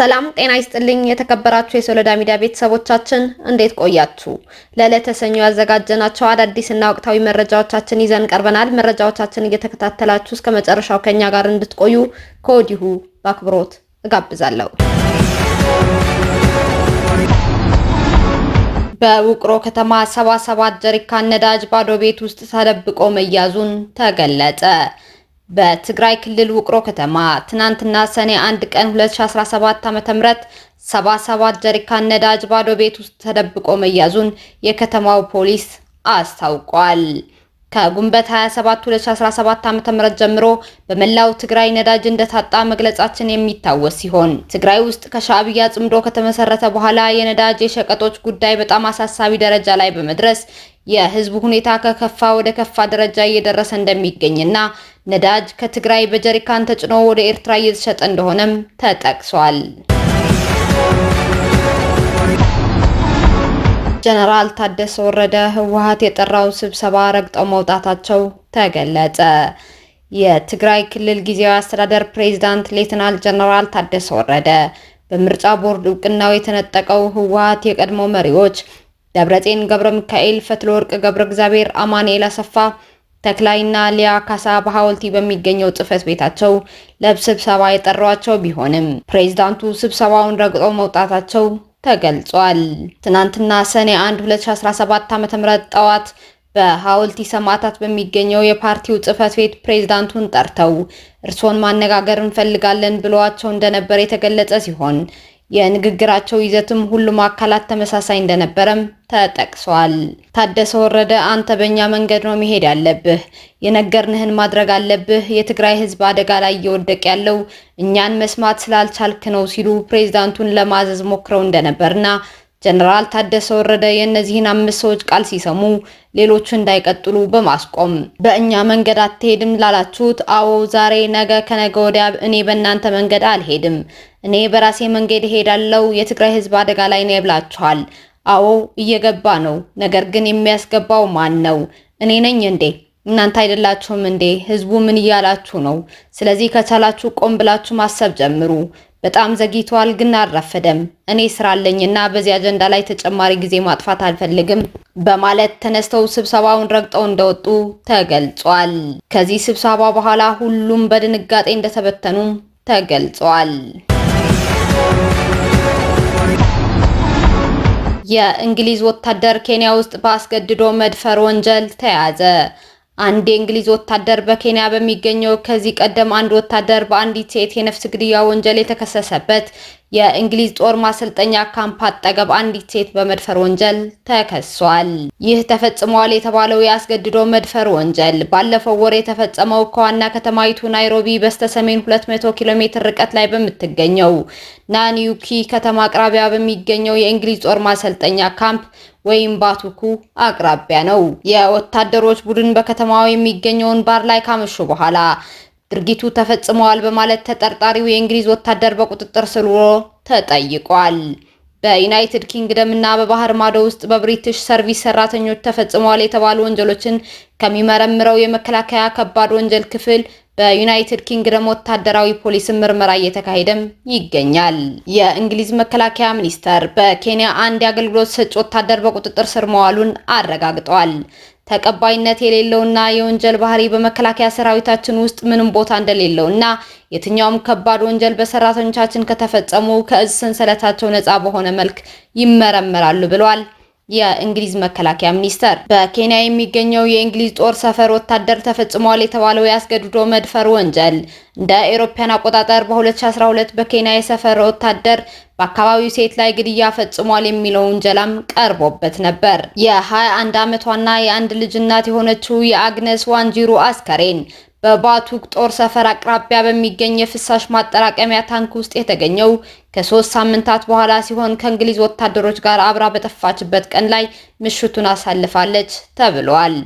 ሰላም ጤና ይስጥልኝ የተከበራችሁ የሶሎዳ ሚዲያ ቤተሰቦቻችን እንዴት ቆያችሁ? ለዕለተ ሰኞ ያዘጋጀናቸው አዳዲስና ወቅታዊ መረጃዎቻችን ይዘን ቀርበናል። መረጃዎቻችን እየተከታተላችሁ እስከ መጨረሻው ከኛ ጋር እንድትቆዩ ከወዲሁ በአክብሮት እጋብዛለሁ። በውቅሮ ከተማ 77 ጀሪካን ነዳጅ ባዶ ቤት ውስጥ ተደብቆ መያዙን ተገለጸ። በትግራይ ክልል ውቅሮ ከተማ ትናንትና ሰኔ 1 ቀን 2017 ዓ.ም 77 ጀሪካን ነዳጅ ባዶ ቤት ውስጥ ተደብቆ መያዙን የከተማው ፖሊስ አስታውቋል። ከግንቦት 27 2017 ዓ.ም ጀምሮ በመላው ትግራይ ነዳጅ እንደታጣ መግለጻችን የሚታወስ ሲሆን ትግራይ ውስጥ ከሻዕቢያ ጽምዶ ከተመሰረተ በኋላ የነዳጅ የሸቀጦች ጉዳይ በጣም አሳሳቢ ደረጃ ላይ በመድረስ የህዝቡ ሁኔታ ከከፋ ወደ ከፋ ደረጃ እየደረሰ እንደሚገኝና ነዳጅ ከትግራይ በጀሪካን ተጭኖ ወደ ኤርትራ እየተሸጠ እንደሆነም ተጠቅሷል። ጀነራል ታደሰ ወረደ ህወሓት የጠራው ስብሰባ ረግጠው መውጣታቸው ተገለጸ። የትግራይ ክልል ጊዜያዊ አስተዳደር ፕሬዝዳንት ሌተናል ጀነራል ታደሰ ወረደ በምርጫ ቦርድ እውቅናው የተነጠቀው ህወሓት የቀድሞ መሪዎች ደብረጽዮን ገብረ ሚካኤል፣ ፈትለወርቅ ገብረ እግዚአብሔር፣ አማኑኤል አሰፋ፣ ተክላይና ሊያ ካሳ በሐወልቲ በሚገኘው ጽሕፈት ቤታቸው ለስብሰባ የጠሯቸው ቢሆንም ፕሬዝዳንቱ ስብሰባውን ረግጠው መውጣታቸው ተገልጿል። ትናንትና ሰኔ 1 2017 ዓ.ም ጠዋት በሐወልቲ ሰማዕታት በሚገኘው የፓርቲው ጽሕፈት ቤት ፕሬዝዳንቱን ጠርተው እርሶን ማነጋገር እንፈልጋለን ብለዋቸው እንደነበር የተገለጸ ሲሆን የንግግራቸው ይዘትም ሁሉም አካላት ተመሳሳይ እንደነበረም ተጠቅሷል። ታደሰ ወረደ አንተ በእኛ መንገድ ነው መሄድ ያለብህ፣ የነገርንህን ማድረግ አለብህ፣ የትግራይ ህዝብ አደጋ ላይ እየወደቀ ያለው እኛን መስማት ስላልቻልክ ነው ሲሉ ፕሬዝዳንቱን ለማዘዝ ሞክረው እንደነበርና ጀነራል ታደሰ ወረደ የእነዚህን 5 ሰዎች ቃል ሲሰሙ ሌሎቹ እንዳይቀጥሉ በማስቆም በእኛ መንገድ አትሄድም ላላችሁት፣ አዎ ዛሬ፣ ነገ፣ ከነገ ወዲያ እኔ በእናንተ መንገድ አልሄድም፣ እኔ በራሴ መንገድ እሄዳለሁ፣ የትግራይ ህዝብ አደጋ ላይ ነው ብላችኋል። አዎ እየገባ ነው። ነገር ግን የሚያስገባው ማን ነው? እኔ ነኝ እንዴ? እናንተ አይደላችሁም እንዴ? ህዝቡ ምን እያላችሁ ነው? ስለዚህ ከቻላችሁ ቆም ብላችሁ ማሰብ ጀምሩ። በጣም ዘግይቷል፣ ግን አልረፈደም። እኔ ስራ አለኝና በዚህ አጀንዳ ላይ ተጨማሪ ጊዜ ማጥፋት አልፈልግም በማለት ተነስተው ስብሰባውን ረግጠው እንደወጡ ተገልጿል። ከዚህ ስብሰባ በኋላ ሁሉም በድንጋጤ እንደተበተኑ ተገልጿል። የእንግሊዝ ወታደር ኬንያ ውስጥ በአስገድዶ መድፈር ወንጀል ተያዘ። አንድ የእንግሊዝ ወታደር በኬንያ በሚገኘው ከዚህ ቀደም አንድ ወታደር በአንዲት ሴት የነፍስ ግድያ ወንጀል የተከሰሰበት የእንግሊዝ ጦር ማሰልጠኛ ካምፕ አጠገብ አንዲት ሴት በመድፈር ወንጀል ተከሷል። ይህ ተፈጽሟል የተባለው የአስገድዶ መድፈር ወንጀል ባለፈው ወር የተፈጸመው ከዋና ከተማይቱ ናይሮቢ በስተሰሜን 200 ኪሎ ሜትር ርቀት ላይ በምትገኘው ናኒዩኪ ከተማ አቅራቢያ በሚገኘው የእንግሊዝ ጦር ማሰልጠኛ ካምፕ ወይም ባቱኩ አቅራቢያ ነው። የወታደሮች ቡድን በከተማው የሚገኘውን ባር ላይ ካመሹ በኋላ ድርጊቱ ተፈጽመዋል በማለት ተጠርጣሪው የእንግሊዝ ወታደር በቁጥጥር ስር ውሎ ተጠይቋል። በዩናይትድ ኪንግደም እና በባህር ማዶ ውስጥ በብሪቲሽ ሰርቪስ ሰራተኞች ተፈጽመዋል የተባሉ ወንጀሎችን ከሚመረምረው የመከላከያ ከባድ ወንጀል ክፍል በዩናይትድ ኪንግደም ወታደራዊ ፖሊስ ምርመራ እየተካሄደም ይገኛል። የእንግሊዝ መከላከያ ሚኒስቴር በኬንያ አንድ የአገልግሎት ሰጪ ወታደር በቁጥጥር ስር መዋሉን አረጋግጧል። ተቀባይነት የሌለውና የወንጀል ባህሪ በመከላከያ ሰራዊታችን ውስጥ ምንም ቦታ እንደሌለውና የትኛውም ከባድ ወንጀል በሰራተኞቻችን ከተፈጸሙ ከእዝ ሰንሰለታቸው ነፃ በሆነ መልክ ይመረመራሉ ብሏል። የእንግሊዝ መከላከያ ሚኒስቴር በኬንያ የሚገኘው የእንግሊዝ ጦር ሰፈር ወታደር ተፈጽሟል የተባለው ያስገድዶ መድፈር ወንጀል እንደ አውሮፓውያን አቆጣጠር በ2012 በኬንያ የሰፈር ወታደር በአካባቢው ሴት ላይ ግድያ ፈጽሟል የሚለው ውንጀላም ቀርቦበት ነበር። የ21 ዓመቷና የአንድ ልጅ እናት የሆነችው የአግነስ ዋንጂሩ አስከሬን በባቱክ ጦር ሰፈር አቅራቢያ በሚገኝ የፍሳሽ ማጠራቀሚያ ታንክ ውስጥ የተገኘው ከ3 ሳምንታት በኋላ ሲሆን ከእንግሊዝ ወታደሮች ጋር አብራ በጠፋችበት ቀን ላይ ምሽቱን አሳልፋለች ተብሏል።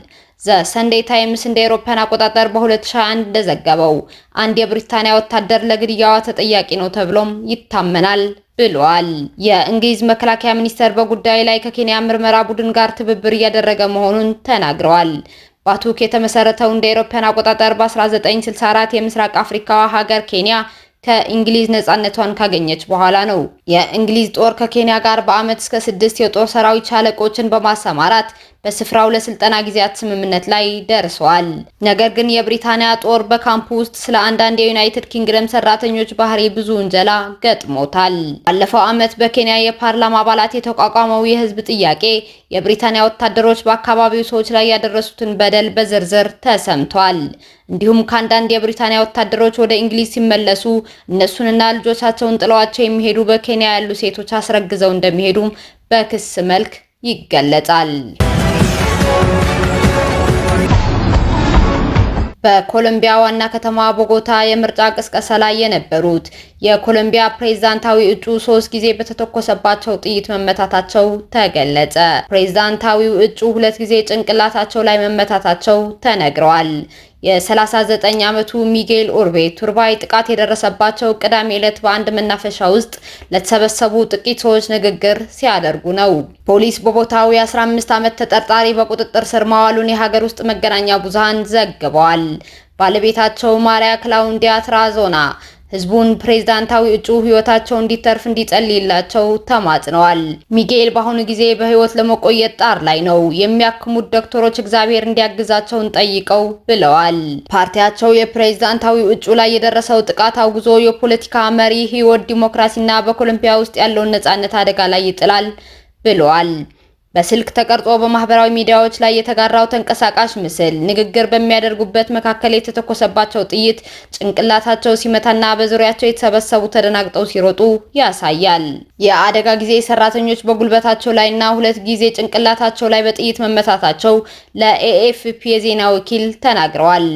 ዘ ሰንዴይ ታይምስ እንደ አውሮፓውያን አቆጣጠር በ2021 እንደዘገበው አንድ የብሪታንያ ወታደር ለግድያዋ ተጠያቂ ነው ተብሎም ይታመናል ብሏል። የእንግሊዝ መከላከያ ሚኒስቴር በጉዳዩ ላይ ከኬንያ ምርመራ ቡድን ጋር ትብብር እያደረገ መሆኑን ተናግረዋል። ባቱክ የተመሰረተው እንደ አውሮፓውያን አቆጣጠር በ1964 የምስራቅ አፍሪካዋ ሀገር ኬንያ ከእንግሊዝ ነጻነቷን ካገኘች በኋላ ነው። የእንግሊዝ ጦር ከኬንያ ጋር በዓመት እስከ 6 የጦር ሰራዊት ሻለቆችን በማሰማራት በስፍራው ለስልጠና ጊዜያት ስምምነት ላይ ደርሰዋል። ነገር ግን የብሪታንያ ጦር በካምፕ ውስጥ ስለ አንዳንድ የዩናይትድ ኪንግደም ሰራተኞች ባህሪ ብዙ ውንጀላ ገጥሞታል። ባለፈው ዓመት በኬንያ የፓርላማ አባላት የተቋቋመው የህዝብ ጥያቄ የብሪታንያ ወታደሮች በአካባቢው ሰዎች ላይ ያደረሱትን በደል በዝርዝር ተሰምቷል። እንዲሁም ከአንዳንድ የብሪታንያ ወታደሮች ወደ እንግሊዝ ሲመለሱ እነሱንና ልጆቻቸውን ጥለዋቸው የሚሄዱ በኬንያ ያሉ ሴቶች አስረግዘው እንደሚሄዱም በክስ መልክ ይገለጻል። በኮሎምቢያ ዋና ከተማ ቦጎታ የምርጫ ቅስቀሳ ላይ የነበሩት የኮሎምቢያ ፕሬዝዳንታዊ እጩ 3 ጊዜ በተተኮሰባቸው ጥይት መመታታቸው ተገለጸ። ፕሬዝዳንታዊው እጩ 2 ጊዜ ጭንቅላታቸው ላይ መመታታቸው ተነግረዋል። የ39 ዓመቱ ሚጌል ኡርቤ ቱርባይ ጥቃት የደረሰባቸው ቅዳሜ ዕለት በአንድ መናፈሻ ውስጥ ለተሰበሰቡ ጥቂት ሰዎች ንግግር ሲያደርጉ ነው። ፖሊስ በቦታው የ15 ዓመት ተጠርጣሪ በቁጥጥር ስር ማዋሉን የሀገር ውስጥ መገናኛ ብዙሃን ዘግበዋል። ባለቤታቸው ማሪያ ክላውንዲያ ትራዞና ህዝቡን ፕሬዝዳንታዊ እጩ ህይወታቸው እንዲተርፍ እንዲጸልይላቸው ተማጽነዋል። ሚጌል በአሁኑ ጊዜ በህይወት ለመቆየት ጣር ላይ ነው። የሚያክሙት ዶክተሮች እግዚአብሔር እንዲያግዛቸውን ጠይቀው ብለዋል። ፓርቲያቸው የፕሬዝዳንታዊ እጩ ላይ የደረሰው ጥቃት አውግዞ የፖለቲካ መሪ ህይወት ዲሞክራሲና በኮሎምቢያ ውስጥ ያለውን ነጻነት አደጋ ላይ ይጥላል ብለዋል። በስልክ ተቀርጾ በማህበራዊ ሚዲያዎች ላይ የተጋራው ተንቀሳቃሽ ምስል ንግግር በሚያደርጉበት መካከል የተተኮሰባቸው ጥይት ጭንቅላታቸው ሲመታና በዙሪያቸው የተሰበሰቡ ተደናግጠው ሲሮጡ ያሳያል። የአደጋ ጊዜ ሰራተኞች በጉልበታቸው ላይና 2 ጊዜ ጭንቅላታቸው ላይ በጥይት መመታታቸው ለኤኤፍፒ የዜና ወኪል ተናግረዋል።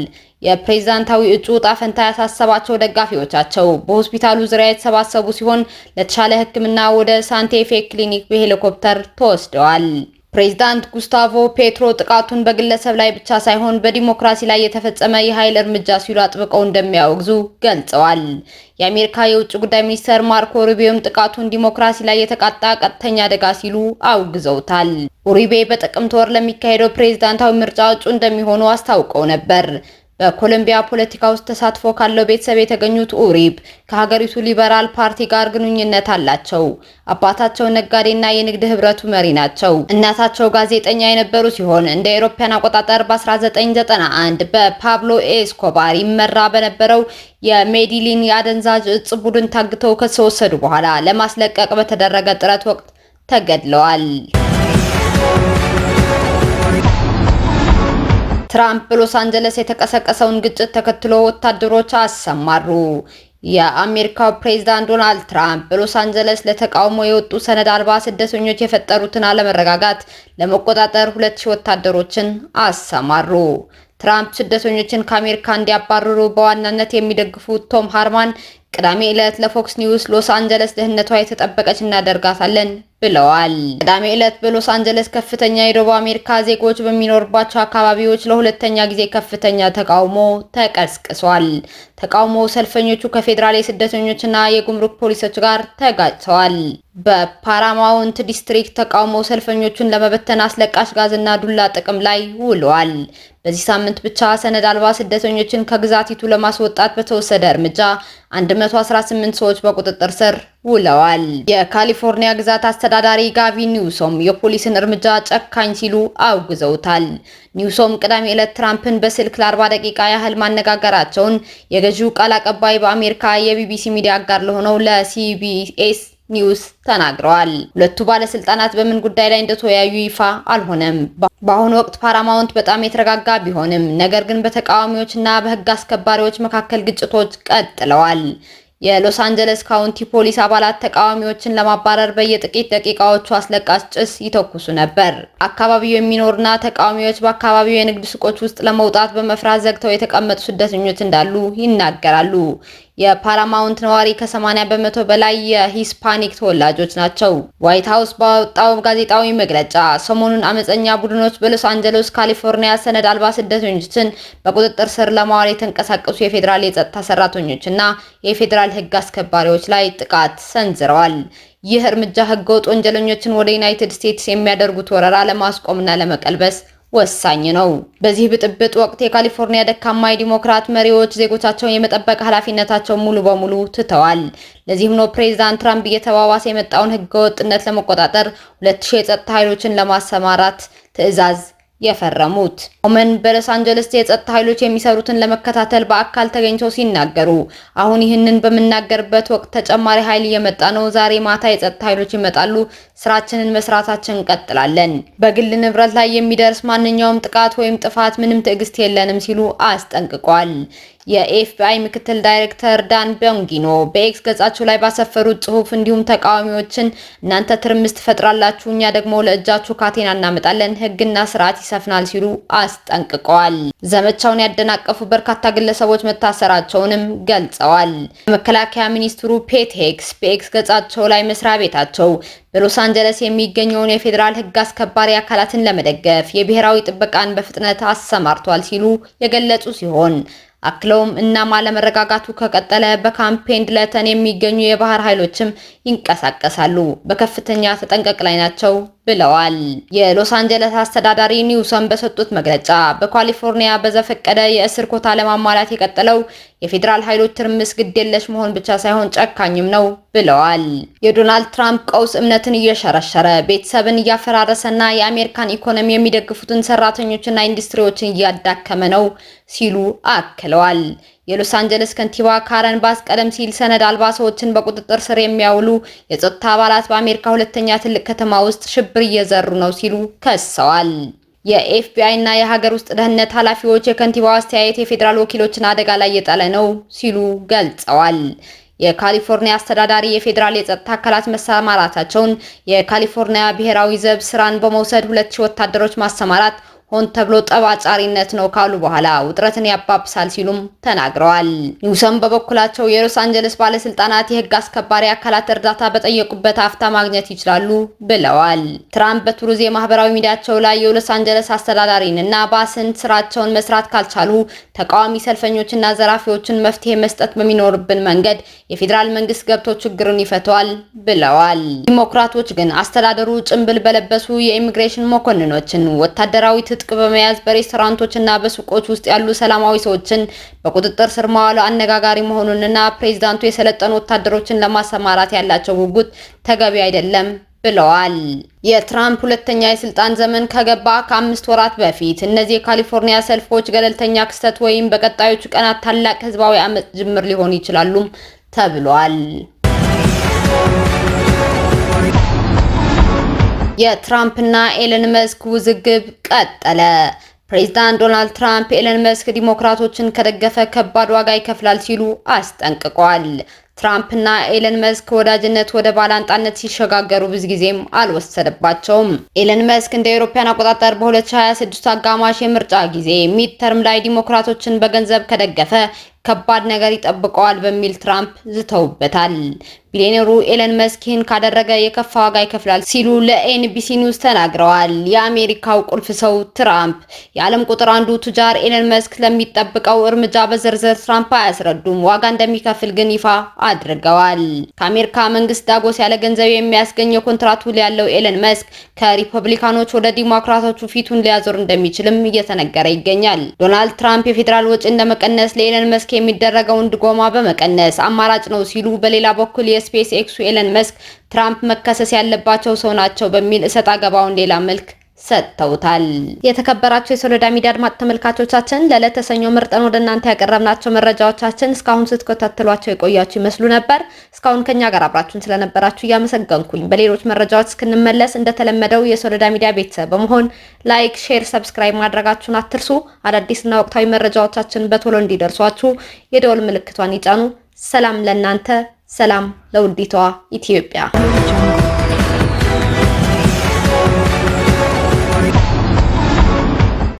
የፕሬዝዳንታዊ እጩ ጣፈንታ ያሳሰባቸው ደጋፊዎቻቸው በሆስፒታሉ ዙሪያ የተሰባሰቡ ሲሆን ለተሻለ ሕክምና ወደ ሳንቴ ፌ ክሊኒክ በሄሊኮፕተር ተወስደዋል። ፕሬዝዳንት ጉስታቮ ፔትሮ ጥቃቱን በግለሰብ ላይ ብቻ ሳይሆን በዲሞክራሲ ላይ የተፈጸመ የኃይል እርምጃ ሲሉ አጥብቀው እንደሚያወግዙ ገልጸዋል። የአሜሪካ የውጭ ጉዳይ ሚኒስትር ማርኮ ሩቢዮም ጥቃቱን ዲሞክራሲ ላይ የተቃጣ ቀጥተኛ አደጋ ሲሉ አውግዘውታል። ኡሪቤ በጥቅምት ወር ለሚካሄደው ፕሬዝዳንታዊ ምርጫ እጩ እንደሚሆኑ አስታውቀው ነበር። በኮሎምቢያ ፖለቲካ ውስጥ ተሳትፎ ካለው ቤተሰብ የተገኙት ኡሪብ ከሀገሪቱ ሊበራል ፓርቲ ጋር ግንኙነት አላቸው። አባታቸው ነጋዴና የንግድ ህብረቱ መሪ ናቸው። እናታቸው ጋዜጠኛ የነበሩ ሲሆን እንደ አውሮፓውያን አቆጣጠር በ1991 በፓብሎ ኤስኮባር ይመራ በነበረው የሜዲሊን የአደንዛዥ እጽ ቡድን ታግተው ከተወሰዱ በኋላ ለማስለቀቅ በተደረገ ጥረት ወቅት ተገድለዋል። ትራምፕ በሎስ አንጀለስ የተቀሰቀሰውን ግጭት ተከትሎ ወታደሮች አሰማሩ። የአሜሪካው ፕሬዝዳንት ዶናልድ ትራምፕ በሎስ አንጀለስ ለተቃውሞ የወጡ ሰነድ አልባ ስደተኞች የፈጠሩትን አለመረጋጋት ለመቆጣጠር 2000 ወታደሮችን አሰማሩ። ትራምፕ ስደተኞችን ከአሜሪካ እንዲያባርሩ በዋናነት የሚደግፉት ቶም ሃርማን ቅዳሜ ዕለት ለፎክስ ኒውስ ሎስ አንጀለስ ደህንነቷ የተጠበቀች እናደርጋታለን ብለዋል። ቅዳሜ ዕለት በሎስ አንጀለስ ከፍተኛ የደቡብ አሜሪካ ዜጎች በሚኖርባቸው አካባቢዎች ለሁለተኛ ጊዜ ከፍተኛ ተቃውሞ ተቀስቅሷል። ተቃውሞ ሰልፈኞቹ ከፌዴራል የስደተኞችና የጉምሩክ ፖሊሶች ጋር ተጋጭተዋል። በፓራማውንት ዲስትሪክት ተቃውሞ ሰልፈኞቹን ለመበተን አስለቃሽ ጋዝና ዱላ ጥቅም ላይ ውለዋል። በዚህ ሳምንት ብቻ ሰነድ አልባ ስደተኞችን ከግዛቲቱ ለማስወጣት በተወሰደ እርምጃ 118 ሰዎች በቁጥጥር ስር ውለዋል። የካሊፎርኒያ ግዛት አስተዳዳሪ ጋቪን ኒውሶም የፖሊስን እርምጃ ጨካኝ ሲሉ አውግዘውታል። ኒውሶም ቅዳሜ ዕለት ትራምፕን በስልክ ለ40 ደቂቃ ያህል ማነጋገራቸውን የገዢው ቃል አቀባይ በአሜሪካ የቢቢሲ ሚዲያ አጋር ለሆነው ለሲቢኤስ ኒውስ ተናግረዋል። ሁለቱ ባለስልጣናት በምን ጉዳይ ላይ እንደተወያዩ ይፋ አልሆነም። በአሁኑ ወቅት ፓራማውንት በጣም የተረጋጋ ቢሆንም ነገር ግን በተቃዋሚዎችና በሕግ አስከባሪዎች መካከል ግጭቶች ቀጥለዋል። የሎስ አንጀለስ ካውንቲ ፖሊስ አባላት ተቃዋሚዎችን ለማባረር በየጥቂት ደቂቃዎቹ አስለቃሽ ጭስ ይተኩሱ ነበር። አካባቢው የሚኖርና ተቃዋሚዎች በአካባቢው የንግድ ሱቆች ውስጥ ለመውጣት በመፍራት ዘግተው የተቀመጡ ስደተኞች እንዳሉ ይናገራሉ። የፓራማውንት ነዋሪ ከ80 በመቶ በላይ የሂስፓኒክ ተወላጆች ናቸው። ዋይት ሃውስ ባወጣው ጋዜጣዊ መግለጫ ሰሞኑን አመፀኛ ቡድኖች በሎስ አንጀለስ ካሊፎርኒያ ሰነድ አልባ ስደተኞችን በቁጥጥር ስር ለማዋል የተንቀሳቀሱ የፌዴራል የጸጥታ ሰራተኞችና የፌዴራል ሕግ አስከባሪዎች ላይ ጥቃት ሰንዝረዋል። ይህ እርምጃ ህገወጥ ወንጀለኞችን ወደ ዩናይትድ ስቴትስ የሚያደርጉት ወረራ ለማስቆምና ለመቀልበስ ወሳኝ ነው። በዚህ ብጥብጥ ወቅት የካሊፎርኒያ ደካማ የዲሞክራት መሪዎች ዜጎቻቸውን የመጠበቅ ኃላፊነታቸውን ሙሉ በሙሉ ትተዋል። ለዚህም ነው ፕሬዝዳንት ትራምፕ እየተባባሰ የመጣውን ህገወጥነት ለመቆጣጠር 2000 የጸጥታ ኃይሎችን ለማሰማራት ትዕዛዝ የፈረሙት። ኦመን በሎስ አንጀለስ የጸጥታ ኃይሎች የሚሰሩትን ለመከታተል በአካል ተገኝተው ሲናገሩ አሁን ይህንን በምናገርበት ወቅት ተጨማሪ ኃይል እየመጣ ነው። ዛሬ ማታ የጸጥታ ኃይሎች ይመጣሉ። ስራችንን መስራታችን እንቀጥላለን። በግል ንብረት ላይ የሚደርስ ማንኛውም ጥቃት ወይም ጥፋት ምንም ትዕግስት የለንም ሲሉ አስጠንቅቋል። የኤፍቢአይ ምክትል ዳይሬክተር ዳን ቦንጊኖ በኤክስ ገጻቸው ላይ ባሰፈሩት ጽሑፍ እንዲሁም ተቃዋሚዎችን እናንተ ትርምስ ትፈጥራላችሁ፣ እኛ ደግሞ ለእጃችሁ ካቴና እናመጣለን፣ ህግና ስርዓት ይሰፍናል ሲሉ አስጠንቅቀዋል። ዘመቻውን ያደናቀፉ በርካታ ግለሰቦች መታሰራቸውንም ገልጸዋል። የመከላከያ ሚኒስትሩ ፔት ሄግስ በኤክስ ገጻቸው ላይ መስሪያ ቤታቸው በሎስ አንጀለስ የሚገኘውን የፌዴራል ህግ አስከባሪ አካላትን ለመደገፍ የብሔራዊ ጥበቃን በፍጥነት አሰማርቷል ሲሉ የገለጹ ሲሆን አክለውም እናም አለመረጋጋቱ ከቀጠለ በካምፕ ፔንድለተን የሚገኙ የባህር ኃይሎችም ይንቀሳቀሳሉ፣ በከፍተኛ ተጠንቀቅ ላይ ናቸው ብለዋል። የሎስ አንጀለስ አስተዳዳሪ ኒውሰም በሰጡት መግለጫ በካሊፎርኒያ በዘፈቀደ የእስር ኮታ ለማሟላት የቀጠለው የፌዴራል ኃይሎች ትርምስ ግዴለሽ መሆን ብቻ ሳይሆን ጨካኝም ነው ብለዋል። የዶናልድ ትራምፕ ቀውስ እምነትን እየሸረሸረ ቤተሰብን እያፈራረሰና የአሜሪካን ኢኮኖሚ የሚደግፉትን ሰራተኞችና ኢንዱስትሪዎችን እያዳከመ ነው ሲሉ አክለዋል። የሎስ አንጀለስ ከንቲባ ካረን ባስ ቀደም ሲል ሰነድ አልባ ሰዎችን በቁጥጥር ስር የሚያውሉ የጸጥታ አባላት በአሜሪካ ሁለተኛ ትልቅ ከተማ ውስጥ ሽብር እየዘሩ ነው ሲሉ ከሰዋል። የኤፍቢአይ እና የሀገር ውስጥ ደህንነት ኃላፊዎች የከንቲባው አስተያየት የፌዴራል ወኪሎችን አደጋ ላይ የጣለ ነው ሲሉ ገልጸዋል። የካሊፎርኒያ አስተዳዳሪ የፌዴራል የጸጥታ አካላት መሰማራታቸውን የካሊፎርኒያ ብሔራዊ ዘብ ስራን በመውሰድ 2000 ወታደሮች ማሰማራት ሆን ተብሎ ጠባጫሪነት ነው ካሉ በኋላ ውጥረትን ያባብሳል ሲሉም ተናግረዋል። ኒውሰም በበኩላቸው የሎስ አንጀለስ ባለስልጣናት የህግ አስከባሪ አካላት እርዳታ በጠየቁበት አፍታ ማግኘት ይችላሉ ብለዋል። ትራምፕ በትሩዝ የማህበራዊ ሚዲያቸው ላይ የሎስ አንጀለስ አስተዳዳሪን እና ባስን ስራቸውን መስራት ካልቻሉ ተቃዋሚ ሰልፈኞችና ዘራፊዎችን መፍትሄ መስጠት በሚኖርብን መንገድ የፌዴራል መንግስት ገብቶ ችግርን ይፈተዋል ብለዋል። ዲሞክራቶች ግን አስተዳደሩ ጭንብል በለበሱ የኢሚግሬሽን መኮንኖችን ወታደራዊ ትጥቅ በመያዝ በሬስቶራንቶች እና በሱቆች ውስጥ ያሉ ሰላማዊ ሰዎችን በቁጥጥር ስር ማዋሉ አነጋጋሪ መሆኑንና ፕሬዝዳንቱ የሰለጠኑ ወታደሮችን ለማሰማራት ያላቸው ጉጉት ተገቢ አይደለም ብለዋል። የትራምፕ ሁለተኛ የስልጣን ዘመን ከገባ ከ5 ወራት በፊት እነዚህ የካሊፎርኒያ ሰልፎች ገለልተኛ ክስተት ወይም በቀጣዮቹ ቀናት ታላቅ ህዝባዊ አመጽ ጅምር ሊሆኑ ይችላሉ ተብሏል። የትራምፕ እና ኤለን መስክ ውዝግብ ቀጠለ። ፕሬዝዳንት ዶናልድ ትራምፕ ኤለን መስክ ዲሞክራቶችን ከደገፈ ከባድ ዋጋ ይከፍላል ሲሉ አስጠንቅቀዋል። ትራምፕ እና ኤለን መስክ ወዳጅነት ወደ ባላንጣነት ሲሸጋገሩ ብዙ ጊዜም አልወሰደባቸውም። ኤለን መስክ እንደ አውሮፓውያን አቆጣጠር በ2026 አጋማሽ የምርጫ ጊዜ ሚድተርም ላይ ዲሞክራቶችን በገንዘብ ከደገፈ ከባድ ነገር ይጠብቀዋል በሚል ትራምፕ ዝተውበታል። ቢሊዮነሩ ኤለን መስክ ይህን ካደረገ የከፋ ዋጋ ይከፍላል ሲሉ ለኤንቢሲ ኒውስ ተናግረዋል። የአሜሪካው ቁልፍ ሰው ትራምፕ የዓለም ቁጥር አንዱ ቱጃር ኤለን መስክ ለሚጠብቀው እርምጃ በዝርዝር ትራምፕ አያስረዱም። ዋጋ እንደሚከፍል ግን ይፋ አድርገዋል። ከአሜሪካ መንግስት ዳጎስ ያለ ገንዘብ የሚያስገኝ የኮንትራት ውል ያለው ኤለን መስክ ከሪፐብሊካኖች ወደ ዲሞክራቶቹ ፊቱን ሊያዞር እንደሚችልም እየተነገረ ይገኛል። ዶናልድ ትራምፕ የፌዴራል ወጪን ለመቀነስ ለኤለን መስክ የሚደረገውን ድጎማ በመቀነስ አማራጭ ነው ሲሉ፣ በሌላ በኩል የስፔስ ኤክሱ ኤለን መስክ ትራምፕ መከሰስ ያለባቸው ሰው ናቸው በሚል እሰጥ አገባውን ሌላ መልክ ሰጥተውታል። የተከበራቸው የሶሎዳ ሚዲያ አድማጭ ተመልካቾቻችን ለዕለተ ሰኞ ምርጠን ወደ እናንተ ያቀረብናቸው መረጃዎቻችን እስካሁን ስትከታተሏቸው የቆያችሁ ይመስሉ ነበር። እስካሁን ከኛ ጋር አብራችሁን ስለነበራችሁ እያመሰገንኩኝ በሌሎች መረጃዎች እስክንመለስ እንደተለመደው የሶሎዳ ሚዲያ ቤተሰብ በመሆን ላይክ፣ ሼር፣ ሰብስክራይብ ማድረጋችሁን አትርሱ። አዳዲስና ወቅታዊ መረጃዎቻችን በቶሎ እንዲደርሷችሁ የደወል ምልክቷን ይጫኑ። ሰላም ለእናንተ፣ ሰላም ለውዲቷ ኢትዮጵያ።